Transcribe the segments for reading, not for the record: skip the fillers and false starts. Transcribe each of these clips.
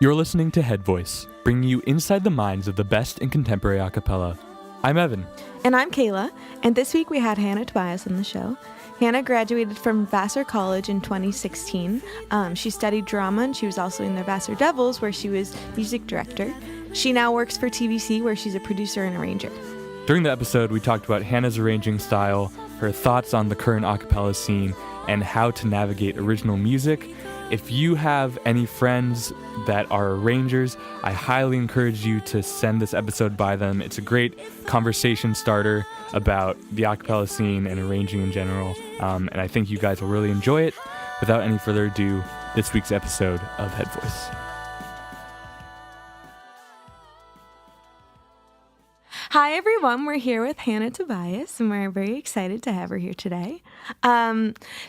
You're listening to Head Voice, bringing you inside the minds of the best in contemporary acapella. I'm Evan. And I'm Kayla, and this week we had Hannah Tobias on the show. Hannah graduated from Vassar College in 2016. She studied drama, and she was also in the Vassar Devils, where she was music director. She now works for TVC, where she's a producer and arranger. During the episode, we talked about Hannah's arranging style, her thoughts on the current acapella scene, and how to navigate original music. If you have any friends that are arrangers, I highly encourage you to send this episode by them. It's a great conversation starter about the acapella scene and arranging in general, and I think you guys will really enjoy it. Without any further ado, this week's episode of Head Voice. Hi, everyone. We're here with Hannah Tobias, and we're very excited to have her here today.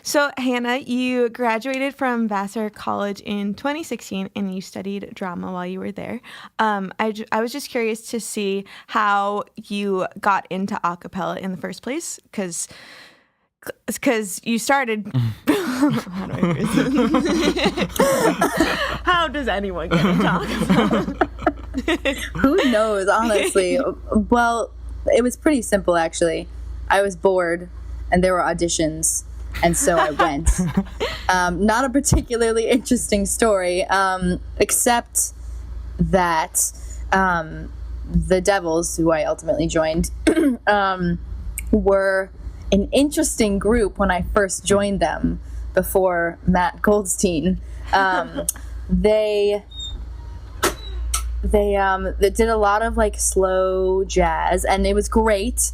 So, Hannah, you graduated from Vassar College in 2016, and you studied drama while you were there. I was just curious to see how you got into acapella in the first place, because you started... How do I phrase it? How does anyone get into acapella? Who knows, honestly? Well, it was pretty simple, actually. I was bored, and there were auditions, and so I went. Not a particularly interesting story, except that the Devils, who I ultimately joined, were an interesting group when I first joined them before Matt Goldstein. They did a lot of like slow jazz, and it was great,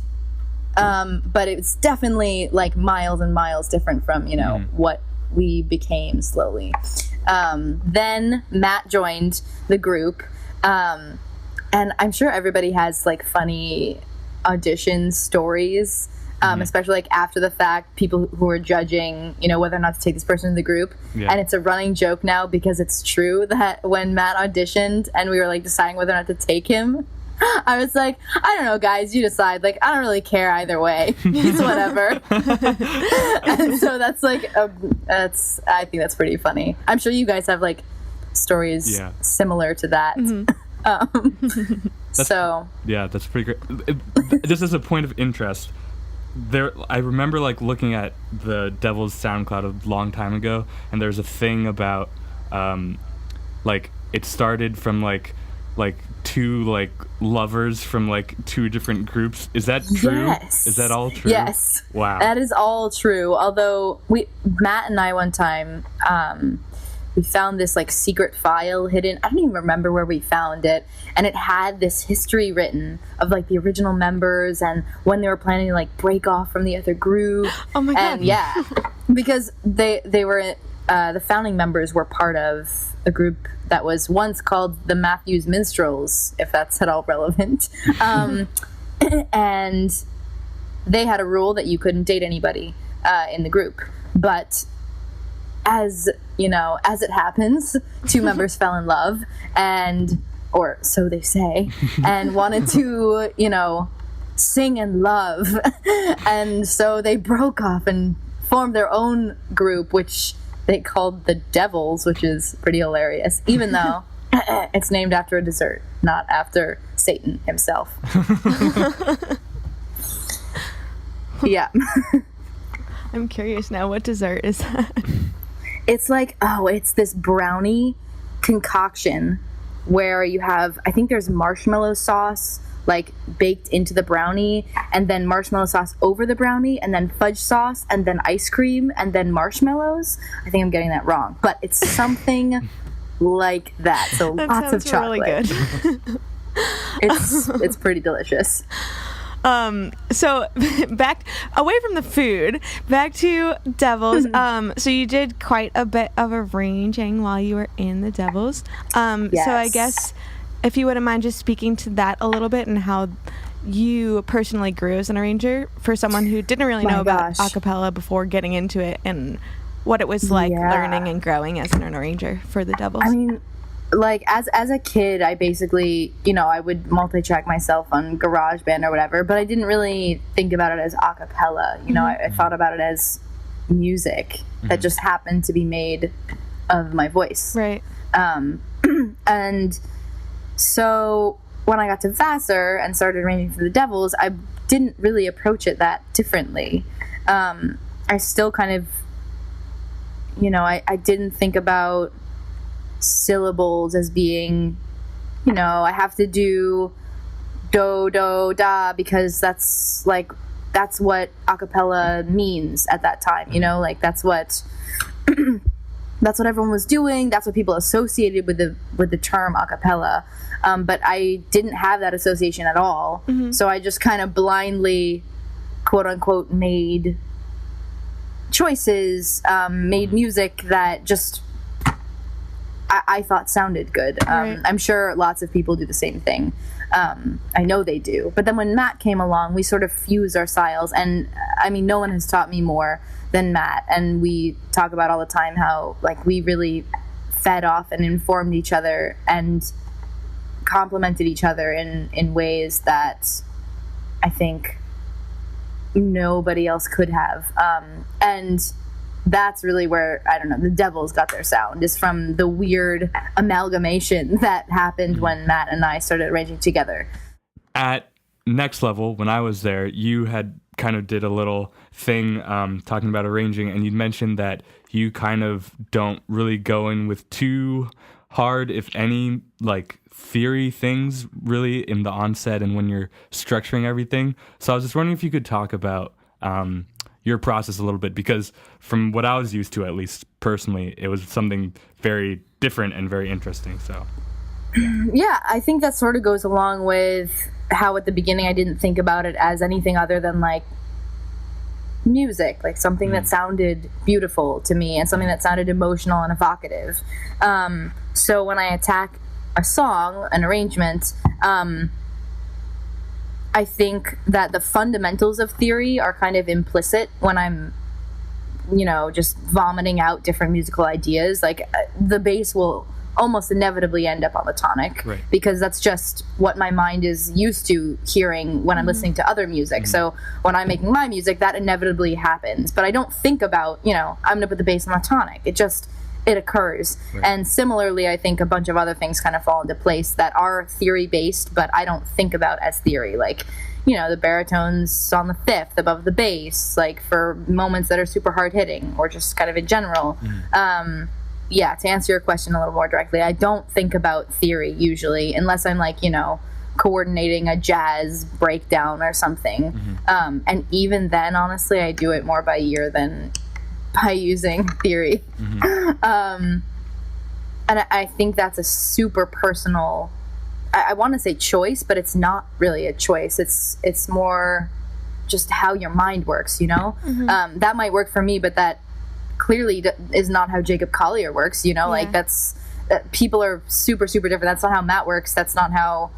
but it was definitely like miles and miles different from what we became slowly. Then Matt joined the group, and I'm sure everybody has like funny audition stories, especially like after the fact, people who are judging, whether or not to take this person in the group. Yeah. And it's a running joke now because it's true that when Matt auditioned and we were like deciding whether or not to take him, I was like, I don't know, guys, you decide. Like, I don't really care either way. It's whatever. And so that's like, I think that's pretty funny. I'm sure you guys have like stories similar to that. Mm-hmm. That's pretty great. Just as a point of interest, I remember like looking at the Devil's SoundCloud a long time ago, and there's a thing about like it started from like two like lovers from like two different groups. Is that true? Yes. Is that all true? Yes. Wow. That is all true. Although Matt and I one time we found this like secret file hidden. I don't even remember where we found it. And it had this history written of like the original members and when they were planning to like break off from the other group. Oh my God. And yeah, because they were, the founding members were part of a group that was once called the Matthews Minstrels, if that's at all relevant. And they had a rule that you couldn't date anybody in the group. But as it happens, two members fell in love, or so they say, and wanted to, sing and love. And so they broke off and formed their own group, which they called the Devils, which is pretty hilarious, even though it's named after a dessert, not after Satan himself. Yeah. I'm curious now, what dessert is that? It's like, it's this brownie concoction where you have, I think there's marshmallow sauce like baked into the brownie, and then marshmallow sauce over the brownie, and then fudge sauce, and then ice cream, and then marshmallows. I think I'm getting that wrong, but it's something like that. So that lots of chocolate. Really good. It's pretty delicious. So back away from the food, back to Devils. So you did quite a bit of arranging while you were in the Devils. Yes. So I guess if you wouldn't mind just speaking to that a little bit and how you personally grew as an arranger for someone who didn't really know about acapella before getting into it, and what it was like learning and growing as an arranger for the Devils. I mean, like as a kid, I basically, I would multi-track myself on GarageBand or whatever, but I didn't really think about it as acapella. I thought about it as music that just happened to be made of my voice. Right. And so when I got to Vassar and started arranging for the Devils, I didn't really approach it that differently. I still kind of, I didn't think about syllables as being, I have to do do, do, da, because that's what acapella means at that time, that's what that's what everyone was doing. That's what people associated with the term acapella. But I didn't have that association at all. Mm-hmm. So I just kind of blindly, quote unquote, made choices, made music that just I thought sounded good. Right. I'm sure lots of people do the same thing. I know they do. But then when Matt came along, we sort of fused our styles. And I mean, no one has taught me more than Matt. And we talk about all the time how we really fed off and informed each other and complemented each other in ways that I think nobody else could have. And that's really where, I don't know, the Devils got their sound, is from the weird amalgamation that happened when Matt and I started arranging together. At Next Level, when I was there, you had kind of did a little thing talking about arranging, and you'd mentioned that you kind of don't really go in with too hard, if any, theory things really in the onset and when you're structuring everything. So I was just wondering if you could talk about your process a little bit, because from what I was used to, at least personally, it was something very different and very interesting. So yeah, I think that sort of goes along with how at the beginning I didn't think about it as anything other than music, something that sounded beautiful to me and something that sounded emotional and evocative. So when I attack a song, an arrangement, I think that the fundamentals of theory are kind of implicit when I'm, just vomiting out different musical ideas. The bass will almost inevitably end up on the tonic, right, because that's just what my mind is used to hearing when I'm listening to other music. So when I'm making my music, that inevitably happens. But I don't think about, I'm going to put the bass on the tonic. It occurs. Right. And similarly, I think a bunch of other things kind of fall into place that are theory-based, but I don't think about as theory. The baritone's on the fifth above the bass, for moments that are super hard-hitting, or just kind of in general. Yeah, to answer your question a little more directly, I don't think about theory usually, unless I'm coordinating a jazz breakdown or something. And even then, honestly, I do it more by ear than by using theory. And I think that's a super personal, I want to say choice, but it's not really a choice. It's more just how your mind works, that might work for me, but that clearly is not how Jacob Collier works, people are super, super different. That's not how Matt works. That's not how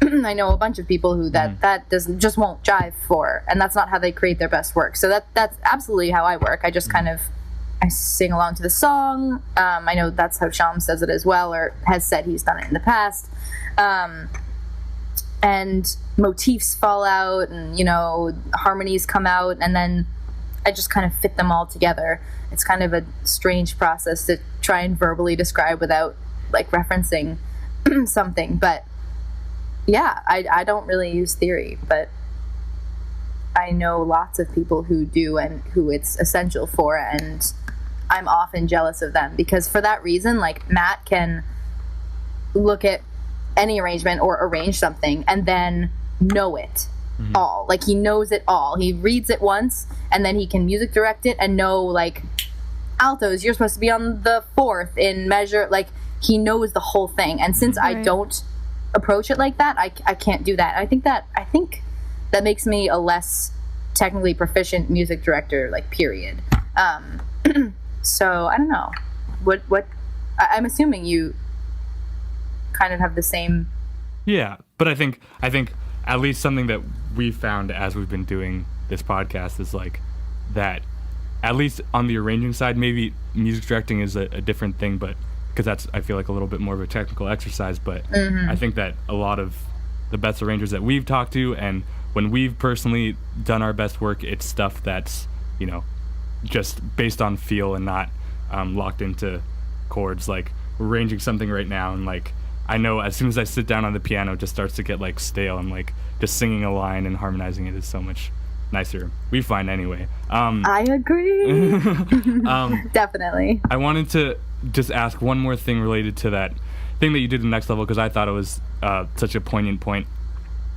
I know a bunch of people who that just won't jive for, and that's not how they create their best work. So that's absolutely how I work. I just I sing along to the song. I know that's how Shams does it as well, or has said he's done it in the past. And motifs fall out, and harmonies come out, and then I just kind of fit them all together. It's kind of a strange process to try and verbally describe without referencing something. But yeah, I don't really use theory, but I know lots of people who do and who it's essential for, and I'm often jealous of them because for that reason, Matt can look at any arrangement or arrange something and then know it all. He knows it all. He reads it once and then he can music direct it and know altos, you're supposed to be on the fourth in measure. He knows the whole thing. And since I don't approach it like that, I can't do that. I think that makes me a less technically proficient music director, period. So I don't know what I'm assuming you kind of have the same. Yeah, but I think at least something that we've found as we've been doing this podcast is that at least on the arranging side, maybe music directing is a different thing, but because that's, I feel a little bit more of a technical exercise, but I think that a lot of the best arrangers that we've talked to and when we've personally done our best work, it's stuff that's, just based on feel and not locked into chords, like arranging something right now, and like I know as soon as I sit down on the piano, it just starts to get like stale, and like just singing a line and harmonizing it is so much nicer, we find anyway. I agree. Definitely. I wanted to just ask one more thing related to that thing that you did in Next Level, because I thought it was such a poignant point,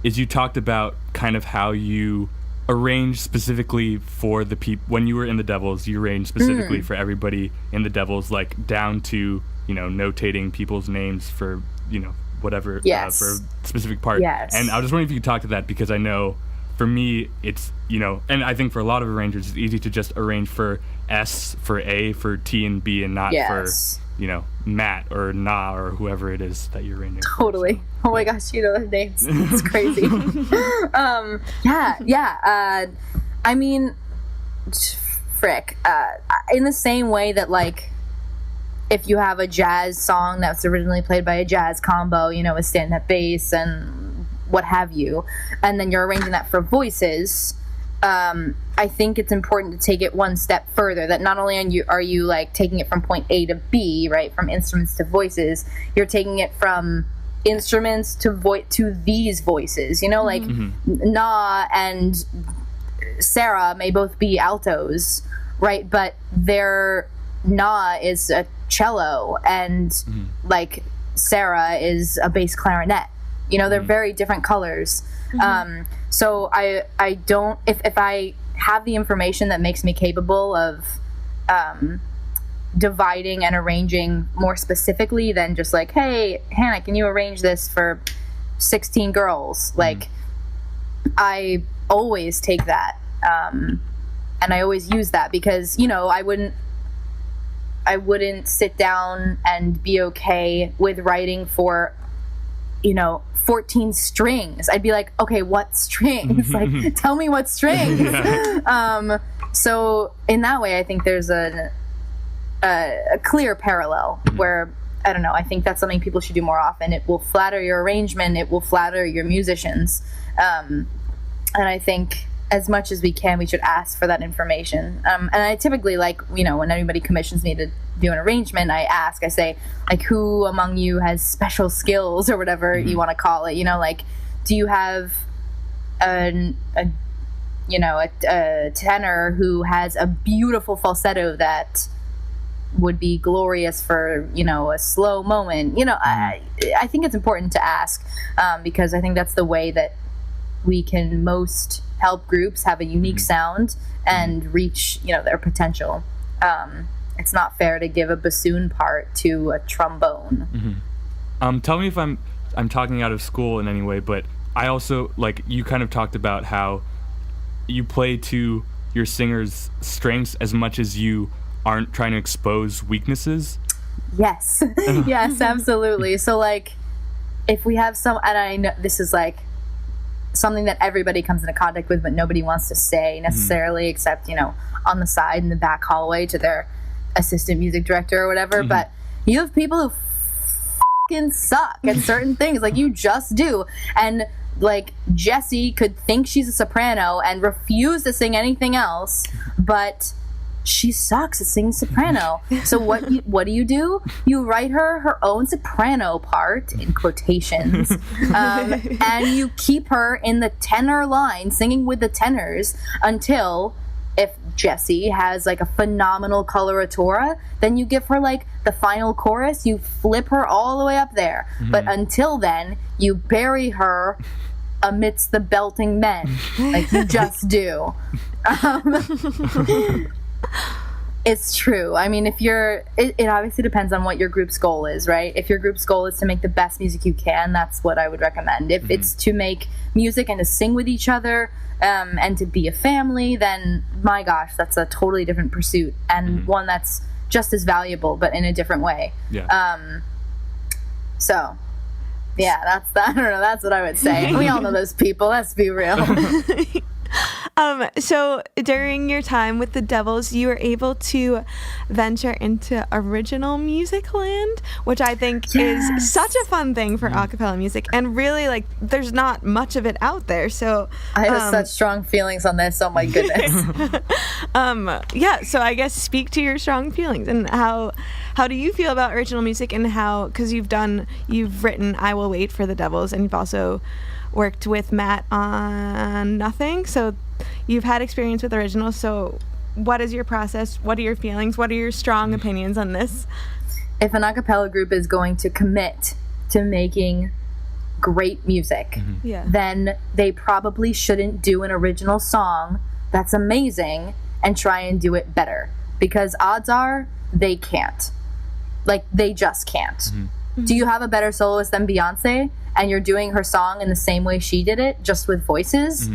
is you talked about kind of how you arranged specifically for the people when you were in the Devils. You arranged specifically for everybody in the Devils, like down to, you know, notating people's names for, you know, whatever, for a specific part. Yes. And I was just wondering if you could talk to that, because I know for me it's, you know, and I think for a lot of arrangers it's easy to just arrange for S, for A, for T and B, and not for, you know, Matt or Na or whoever it is that you're arranging totally for, so. Oh my gosh, you know their names. It's crazy. I mean, frick. In the same way that, like, if you have a jazz song that's originally played by a jazz combo, you know, with stand-up bass and what have you, and then you're arranging that for voices, I think it's important to take it one step further, that not only are you like taking it from point A to B, right, from instruments to voices, you're taking it from instruments to these voices, you know, like Na and Sarah may both be altos, right, but their Na is a cello and like Sarah is a bass clarinet, you know, they're very different colors. So I don't, if I have the information that makes me capable of dividing and arranging more specifically than just like, hey, Hannah, can you arrange this for 16 girls? Like, I always take that, and I always use that, because, you know, I wouldn't sit down and be okay with writing for, you know, 14 strings. I'd be like, okay, what strings? Like, tell me what strings. So in that way, I think there's a clear parallel where, I don't know, I think that's something people should do more often. It will flatter your arrangement. It will flatter your musicians. And I think as much as we can, we should ask for that information. And I typically, like, you know, when anybody commissions me to do an arrangement, I ask, I say, like, who among you has special skills or whatever you want to call it, you know, like, do you have a tenor who has a beautiful falsetto that would be glorious for, you know, a slow moment, you know. I think it's important to ask, because I think that's the way that we can most help groups have a unique sound and reach, you know, their potential. It's not fair to give a bassoon part to a trombone. Tell me if I'm talking out of school in any way, but I also, like, you kind of talked about how you play to your singer's strengths as much as you aren't trying to expose weaknesses. Yes. Yes, absolutely. So, like, if we have some, and I know this is like something that everybody comes into contact with, but nobody wants to say necessarily, except, you know, on the side in the back hallway to their assistant music director or whatever. But you have people who fucking suck at certain things, like, you just do. And, like, Jessie could think she's a soprano and refuse to sing anything else, but she sucks at singing soprano. So what do? You write her own soprano part, in quotations, and you keep her in the tenor line, singing with the tenors, until, if Jessie has, like, a phenomenal coloratura, then you give her, like, the final chorus, you flip her all the way up there. But until then, you bury her amidst the belting men, like you just do. It's true. I mean, if it obviously depends on what your group's goal is, right? If your group's goal is to make the best music you can, that's what I would recommend. If it's to make music and to sing with each other, and to be a family, then, my gosh, that's a totally different pursuit, and one that's just as valuable, but in a different way. So, yeah, I don't know, that's what I would say. We all know those people, let's be real. So during your time with the Devils, you were able to venture into original music land, which I think is such a fun thing for acapella music, and really, like, there's not much of it out there. So I have such strong feelings on this. Oh my goodness. So I guess speak to your strong feelings, and how do you feel about original music, and how, because you've written I Will Wait for the Devils, and you've also worked with Matt on Nothing, so you've had experience with originals. So what is your process? What are your feelings? What are your strong opinions on this? If an acapella group is going to commit to making great music, then they probably shouldn't do an original song that's amazing and try and do it better, because odds are they can't. Like, they just can't. Do you have a better soloist than Beyonce, and you're doing her song in the same way she did it, just with voices?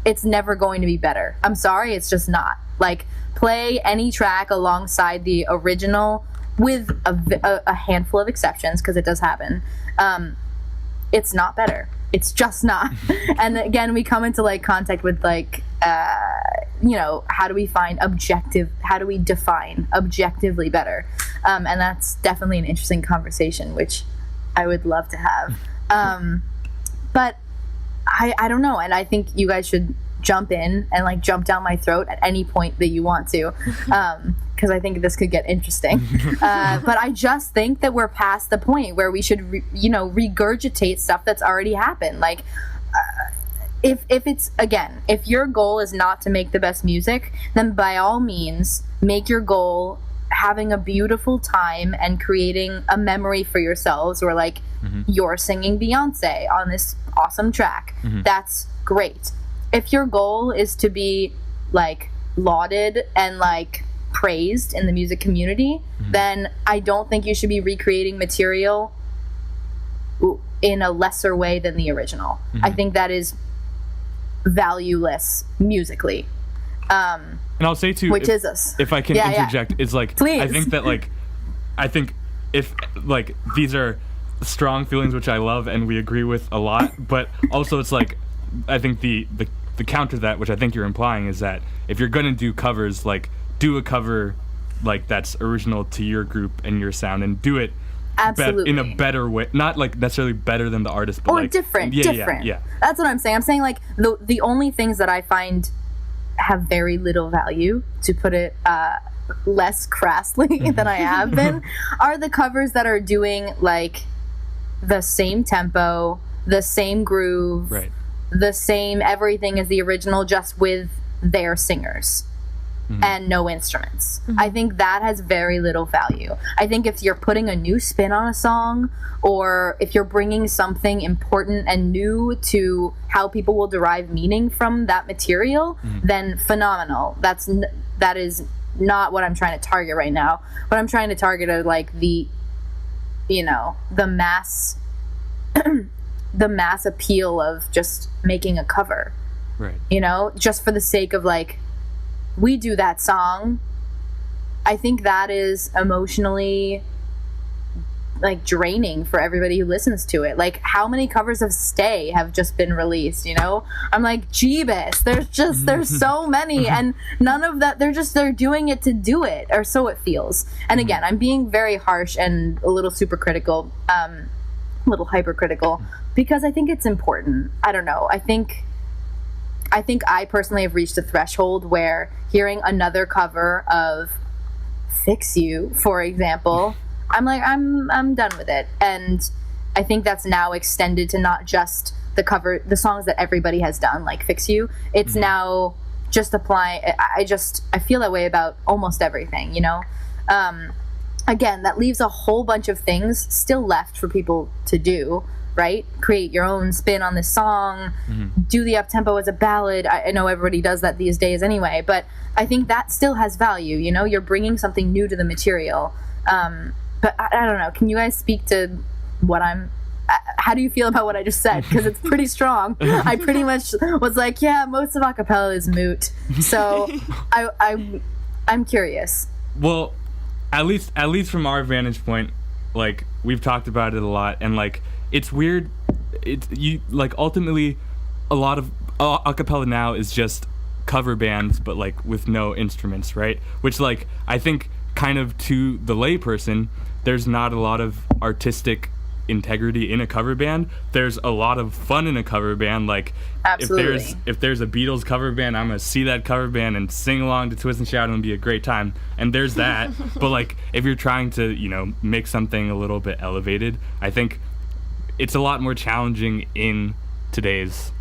It's never going to be better. I'm sorry, it's just not. Like, play any track alongside the original, with a handful of exceptions, because it does happen. It's not better. It's just not. And again, we come into like contact with like, how do we define objectively better? And that's definitely an interesting conversation, which I would love to have. But I don't know. And I think you guys should jump in and like jump down my throat at any point that you want to. Because I think this could get interesting. But I just think that we're past the point where we should, regurgitate stuff that's already happened. Like, if it's, again, if your goal is not to make the best music, then by all means, make your goal having a beautiful time and creating a memory for yourselves, or like you're singing Beyonce on this awesome track. That's great. If your goal is to be like lauded and like praised in the music community, then I don't think you should be recreating material in a lesser way than the original. I think that is valueless musically. And I'll say too, if I can interject, it's like, please. I think if like these are strong feelings which I love and we agree with a lot, but also it's like, I think the counter to that, which I think you're implying, is that if you're gonna do covers, like do a cover like that's original to your group and your sound, and do it in a better way, not like necessarily better than the artist, but or like different. Yeah. That's what I'm saying. I'm saying like the only things that I find have very little value, to put it less crassly than I have been, are the covers that are doing like the same tempo, the same groove, the same everything as the original, just with their singers and no instruments. I think that has very little value. I think if you're putting a new spin on a song, or if you're bringing something important and new to how people will derive meaning from that material, then phenomenal. That is not what I'm trying to target right now. What I'm trying to target are like the mass the mass appeal of just making a cover, just for the sake of like, we do that song. I think that is emotionally like draining for everybody who listens to it. Like, how many covers of Stay have just been released? I'm like, Jeebus, there's so many, and none of that. They're doing it to do it, or so it feels. And again, I'm being very harsh and a little super critical, a little hypercritical, because I think it's important. I don't know. I think I personally have reached a threshold where hearing another cover of Fix You, for example, I'm like, I'm done with it. And I think that's now extended to not just the songs that everybody has done, like Fix You. It's now just applying. I feel that way about almost everything, Again, that leaves a whole bunch of things still left for people to do, right? Create your own spin on this song, do the up-tempo as a ballad. I know everybody does that these days anyway, but I think that still has value, You're bringing something new to the material. But I don't know. Can you guys speak to how do you feel about what I just said? Because it's pretty strong. I pretty much was like, yeah, most of acapella is moot. So I'm curious. Well, at least from our vantage point, like, we've talked about it a lot, and like, it's weird. Ultimately, a lot of acapella now is just cover bands, but like with no instruments, right? Which, like, I think kind of to the layperson, there's not a lot of artistic integrity in a cover band. There's a lot of fun in a cover band. Like, Absolutely. if there's a Beatles cover band, I'm gonna see that cover band and sing along to Twist and Shout, and it'll be a great time. And there's that. But like, if you're trying to, you know, make something a little bit elevated, I think it's a lot more challenging in today's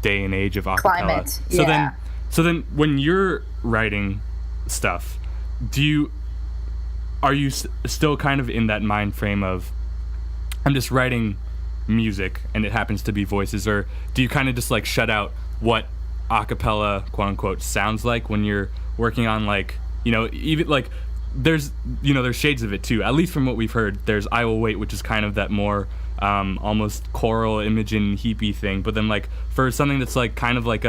day and age of acapella. Climate. So then when you're writing stuff, are you still kind of in that mind frame of, I'm just writing music and it happens to be voices, or do you kind of just like shut out what acapella, quote unquote, sounds like when you're working on, like, you know, even like there's shades of it too, at least from what we've heard. There's I Will Wait, which is kind of that more almost choral Imogen Heapy thing, but then like for something that's like kind of like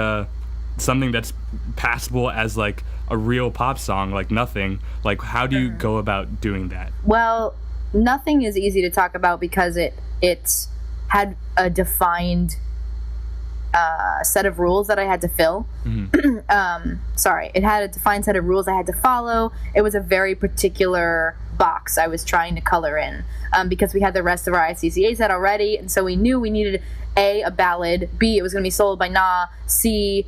something that's passable as like a real pop song, like Nothing, like how do you go about doing that? Well, Nothing is easy to talk about because it had a defined set of rules that I had to fill. It had a defined set of rules I had to follow. It was a very particular box I was trying to color in, because we had the rest of our ICCA set already, and so we knew we needed A, a ballad, B, it was going to be soloed by Na, C,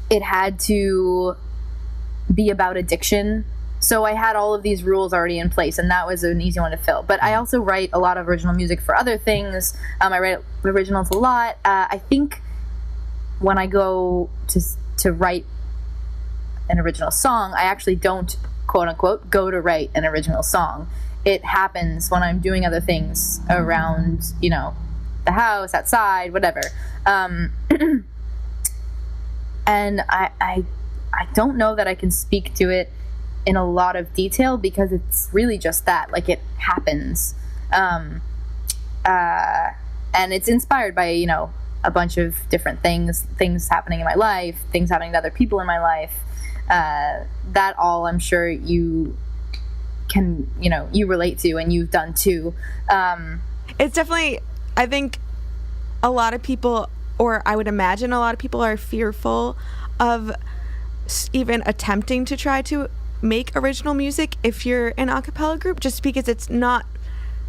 it had to be about addiction. So I had all of these rules already in place, and that was an easy one to fill. But I also write a lot of original music for other things. I write originals a lot. I think when I go to write an original song, I actually don't, quote unquote, go to write an original song. It happens when I'm doing other things around, you know, the house, outside, whatever. And I don't know that I can speak to it in a lot of detail because it's really just that, like, it happens. And it's inspired by, you know, a bunch of different things happening in my life, things happening to other people in my life. That all I'm sure you can, you know, you relate to and you've done too. It's definitely, I think a lot of people, or I would imagine a lot of people, are fearful of even attempting to try to make original music if you're an a cappella group, just because it's not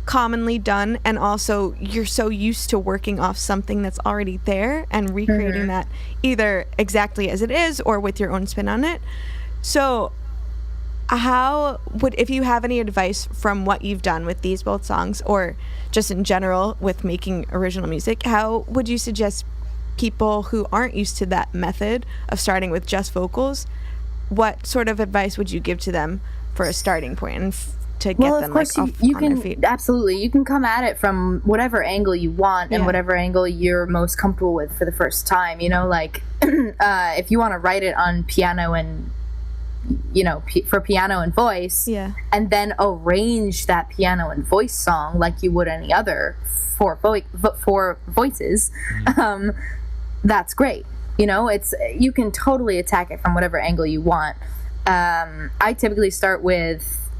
commonly done, and also you're so used to working off something that's already there and recreating that either exactly as it is or with your own spin on it. So if you have any advice from what you've done with these both songs, or just in general with making original music, how would you suggest people who aren't used to that method of starting with just vocals, what sort of advice would you give to them for a starting point and to get them like off on their feet? Absolutely, you can come at it from whatever angle you want and whatever angle you're most comfortable with for the first time. You know, like if you want to write it on piano and, you know, for piano and voice, and then arrange that piano and voice song like you would any other for voices, that's great. You know, you can totally attack it from whatever angle you want. I typically start with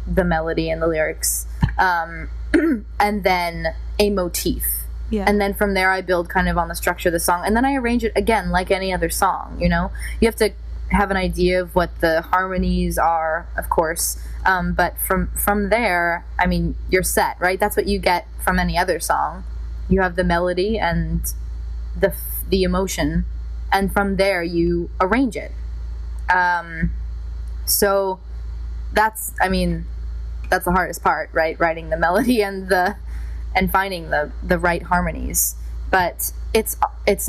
the melody and the lyrics, and then a motif. And then from there I build kind of on the structure of the song, and then I arrange it again like any other song. You know, you have to have an idea of what the harmonies are, of course, but from there, I mean, you're set, right? That's what you get from any other song. You have the melody and the emotion, and from there you arrange it. So that's the hardest part, right? Writing the melody and finding the right harmonies. But it's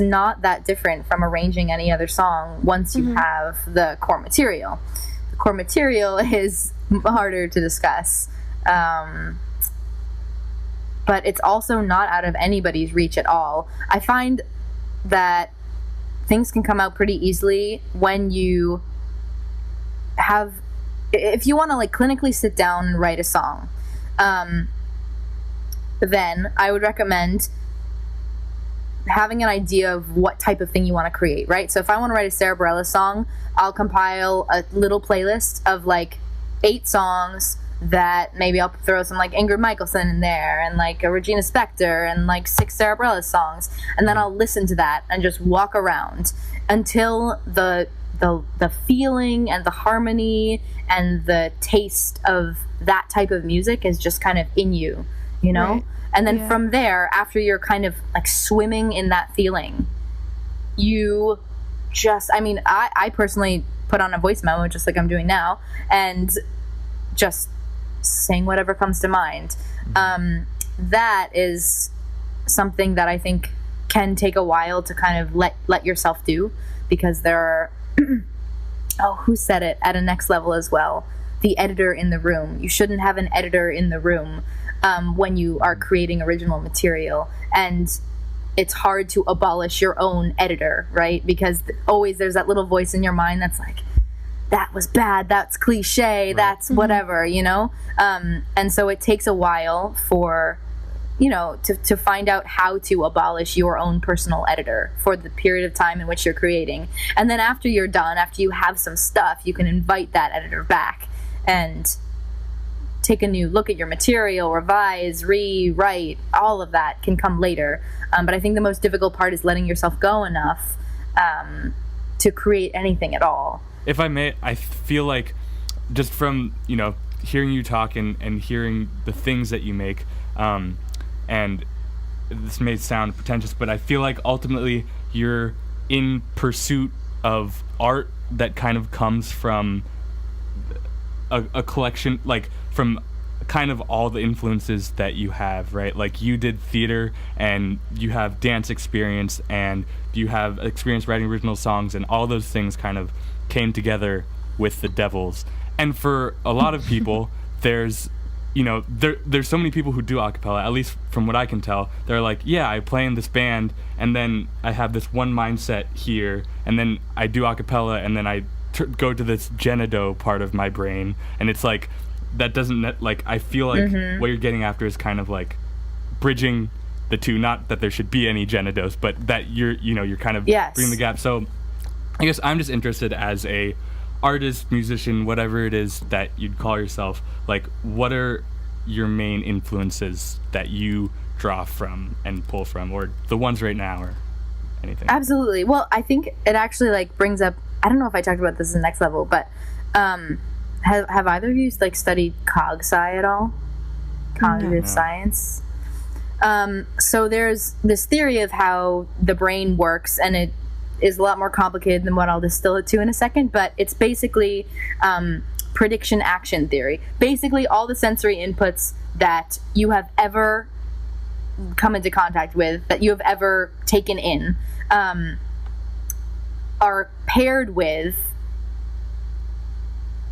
not that different from arranging any other song once you have the core material. The core material is harder to discuss. But it's also not out of anybody's reach at all. I find that things can come out pretty easily when you have, if you want to like clinically sit down and write a song, then I would recommend having an idea of what type of thing you want to create, right? So if I want to write a Cerebrella song, I'll compile a little playlist of like 8 songs that maybe I'll throw some like Ingrid Michaelson in there and like a Regina Spektor and like 6 Sarah Bareilles songs, and then I'll listen to that and just walk around until the feeling and the harmony and the taste of that type of music is just kind of in you, you know? Right. And then from there, after you're kind of like swimming in that feeling, you just, I mean, I personally put on a voice memo just like I'm doing now and just sing whatever comes to mind. That is something that I think can take a while to kind of let yourself do, because there are who said it at a next level as well, the editor in the room. You shouldn't have an editor in the room when you are creating original material, and it's hard to abolish your own editor, right? Because always there's that little voice in your mind that's like, that was bad, that's cliche, right, that's whatever, you know? And so it takes a while for, you know, to find out how to abolish your own personal editor for the period of time in which you're creating. And then after you're done, after you have some stuff, you can invite that editor back and take a new look at your material, revise, rewrite. All of that can come later. But I think the most difficult part is letting yourself go enough to create anything at all. If I may, I feel like just from, you know, hearing you talk and hearing the things that you make, and this may sound pretentious, but I feel like ultimately you're in pursuit of art that kind of comes from a collection, like from kind of all the influences that you have, right? Like you did theater and you have dance experience and you have experience writing original songs, and all those things kind of came together with the Devils. And for a lot of people, there's, you know, there's so many people who do acapella, at least from what I can tell. They're like, yeah, I play in this band and then I have this one mindset here, and then I do acapella, and then I go to this Genado part of my brain, and it's like, that doesn't, like, I feel like what you're getting after is kind of like bridging the two, not that there should be any Genados, but that you're kind of bringing the gap. So I guess I'm just interested as a artist, musician, whatever it is that you'd call yourself, like, what are your main influences that you draw from and pull from, or the ones right now, or anything? Absolutely. Well, I think it actually like brings up, I don't know if I talked about this in the next level, but have either of you like studied cog-sci at all? Cognitive science? So there's this theory of how the brain works, and it is a lot more complicated than what I'll distill it to in a second, but it's basically prediction action theory. Basically all the sensory inputs that you have ever come into contact with, that you have ever taken in, are paired with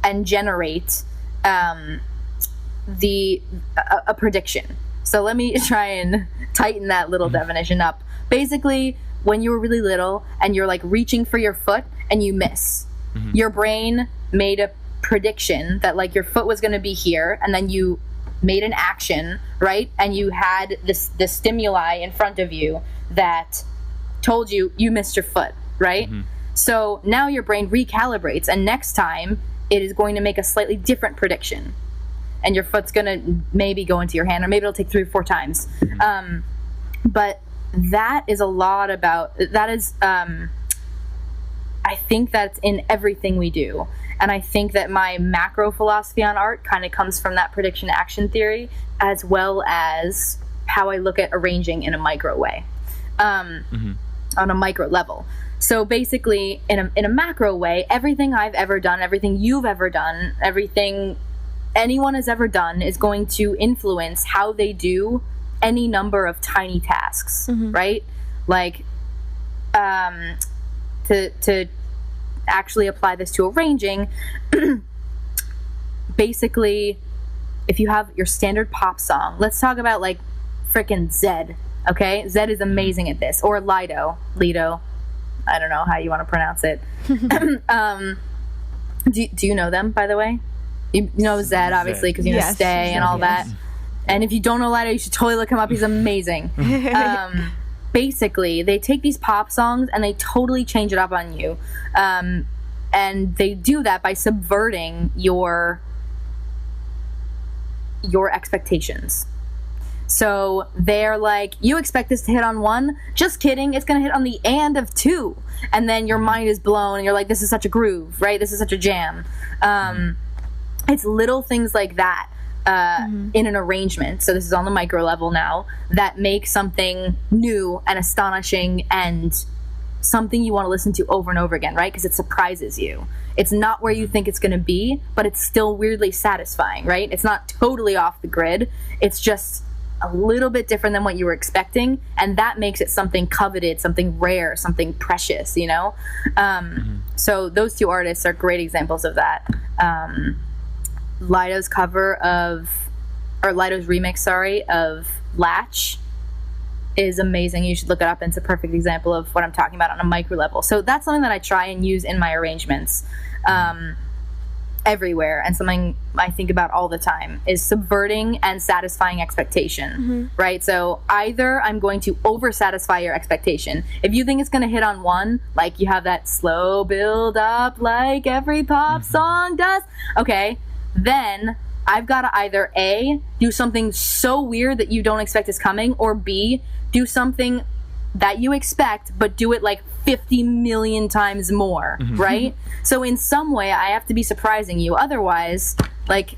and generate a prediction. So let me try and tighten that little definition up. Basically, when you were really little and you're like reaching for your foot and you miss, your brain made a prediction that like your foot was going to be here, and then you made an action, right? And you had this stimuli in front of you that told you missed your foot, right? So now your brain recalibrates, and next time it is going to make a slightly different prediction, and your foot's going to maybe go into your hand, or maybe it'll take 3 or 4 times. But that is a lot about, that is, I think that's in everything we do. And I think that my macro philosophy on art kind of comes from that prediction action theory, as well as how I look at arranging in a micro way, on a micro level. So basically, in a macro way, everything I've ever done, everything you've ever done, everything anyone has ever done is going to influence how they do any number of tiny tasks, right? Like, to actually apply this to arranging, basically, if you have your standard pop song, let's talk about like frickin' Zed, okay? Zed is amazing at this, or Lido, I don't know how you want to pronounce it. Do you know them, by the way? You know Zed, obviously, because you know Stay and all that. And if you don't know Lido, you should totally look him up. He's amazing. Basically, they take these pop songs and they totally change it up on you. And they do that by subverting your your expectations. So they're like, you expect this to hit on 1? Just kidding, it's gonna hit on the and of 2. And then your mind is blown and you're like, this is such a groove, right? This is such a jam. It's little things like that in an arrangement. So this is on the micro level now, that make something new and astonishing and something you want to listen to over and over again, right? Because it surprises you. It's not where you think it's going to be, but it's still weirdly satisfying, right? It's not totally off the grid. It's just a little bit different than what you were expecting, and that makes it something coveted, something rare, something precious, you know? So those two artists are great examples of that. Lido's remix of Latch is amazing. You should look it up. It's a perfect example of what I'm talking about on a micro level. So that's something that I try and use in my arrangements everywhere, and something I think about all the time is subverting and satisfying expectation, right? So either I'm going to over satisfy your expectation. If you think it's going to hit on 1, like you have that slow build up like every pop song does, okay, then I've got to either A, do something so weird that you don't expect is coming, or B, do something that you expect, but do it like 50 million times more, right? So in some way, I have to be surprising you. Otherwise, like,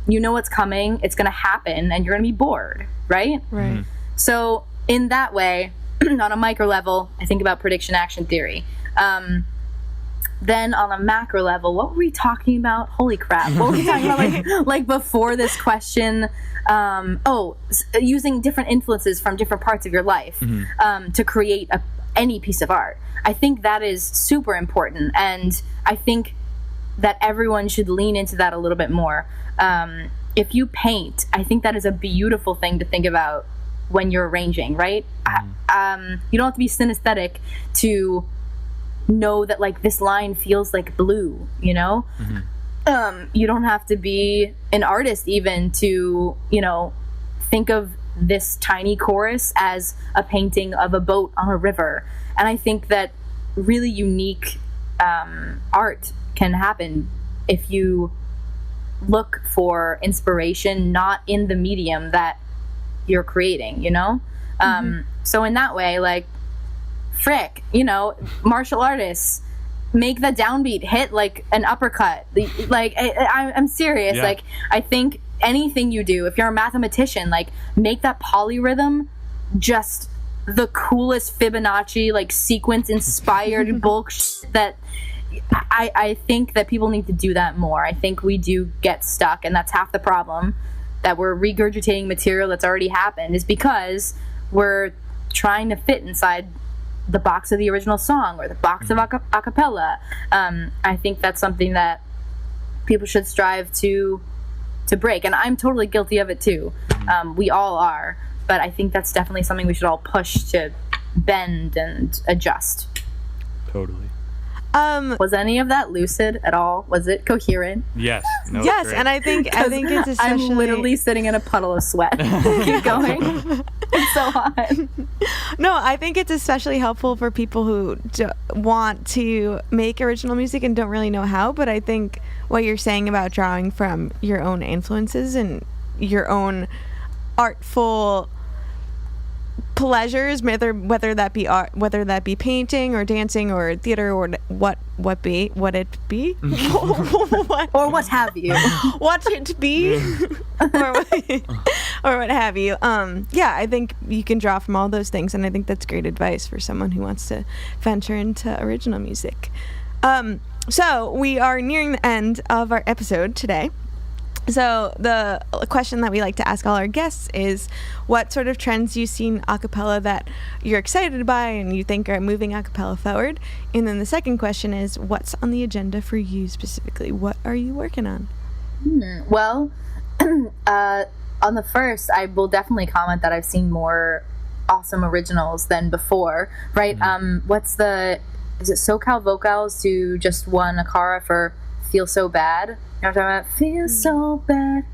you know what's coming, it's going to happen, and you're going to be bored, right? Right. So in that way, on a micro level, I think about prediction action theory. Then on a macro level, what were we talking about? Holy crap. What were we talking about like before this question? Using different influences from different parts of your life to create any piece of art. I think that is super important, and I think that everyone should lean into that a little bit more. If you paint, I think that is a beautiful thing to think about when you're arranging, right? You don't have to be synesthetic to know that, like, this line feels like blue, you know? You don't have to be an artist even to, you know, think of this tiny chorus as a painting of a boat on a river. And I think that really unique art can happen if you look for inspiration not in the medium that you're creating, you know? So in that way, like, frick, you know, martial artists make the downbeat hit like an uppercut. Like, I'm serious. Yeah. Like, I think anything you do, if you're a mathematician, like, make that polyrhythm just the coolest Fibonacci, like, sequence inspired bullshit that I think that people need to do that more. I think we do get stuck, and that's half the problem, that we're regurgitating material that's already happened, is because we're trying to fit inside the box of the original song or the box of acapella. I think that's something that people should strive to break, and I'm totally guilty of it too. We all are, but I think that's definitely something we should all push to bend and adjust. Totally. Was any of that lucid at all? Was it coherent? Yes. No, Yes, great. and I think it's especially... I'm literally sitting in a puddle of sweat. Keep going. It's so hot. No, I think it's especially helpful for people who want to make original music and don't really know how, but I think what you're saying about drawing from your own influences and your own artful pleasures, whether that be art, whether that be painting or dancing or theater or what it be what, or what have you, what it be, or what have you. Yeah, I think you can draw from all those things, and I think that's great advice for someone who wants to venture into original music. So we are nearing the end of our episode today. So the question that we like to ask all our guests is, what sort of trends you see in acapella that you're excited by and you think are moving acapella forward? And then the second question is, what's on the agenda for you specifically? What are you working on? Well, on the first, I will definitely comment that I've seen more awesome originals than before, right? Is it SoCal Vocals who just won a Cara for Feel So Bad? You know what I'm talking about? Feel so bad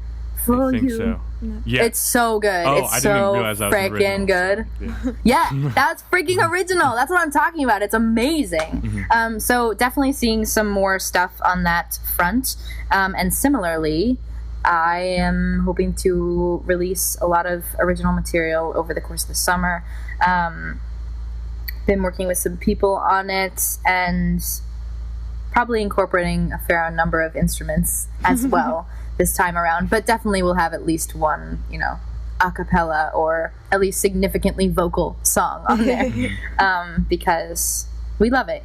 for I think you. so. Yeah. It's so good. Oh, It's I didn't so even realize that was freaking good. So, Yeah, that's freaking original. That's what I'm talking about. It's amazing. So definitely seeing some more stuff on that front. And similarly, I am hoping to release a lot of original material over the course of the summer. Been working with some people on it, and probably incorporating a fair number of instruments as well this time around. But definitely we'll have at least one, acapella or at least significantly vocal song on there, because we love it,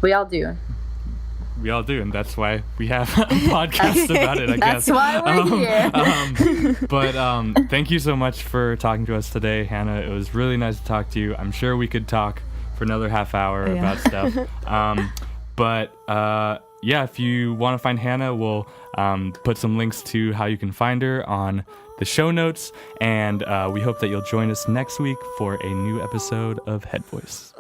we all do. We all do, and that's why we have a podcast about it, I guess. That's why we're here. But thank you so much for talking to us today, Hannah. It was really nice to talk to you. I'm sure we could talk for another half hour about stuff. If you want to find Hannah, we'll put some links to how you can find her on the show notes, and we hope that you'll join us next week for a new episode of Head Voice.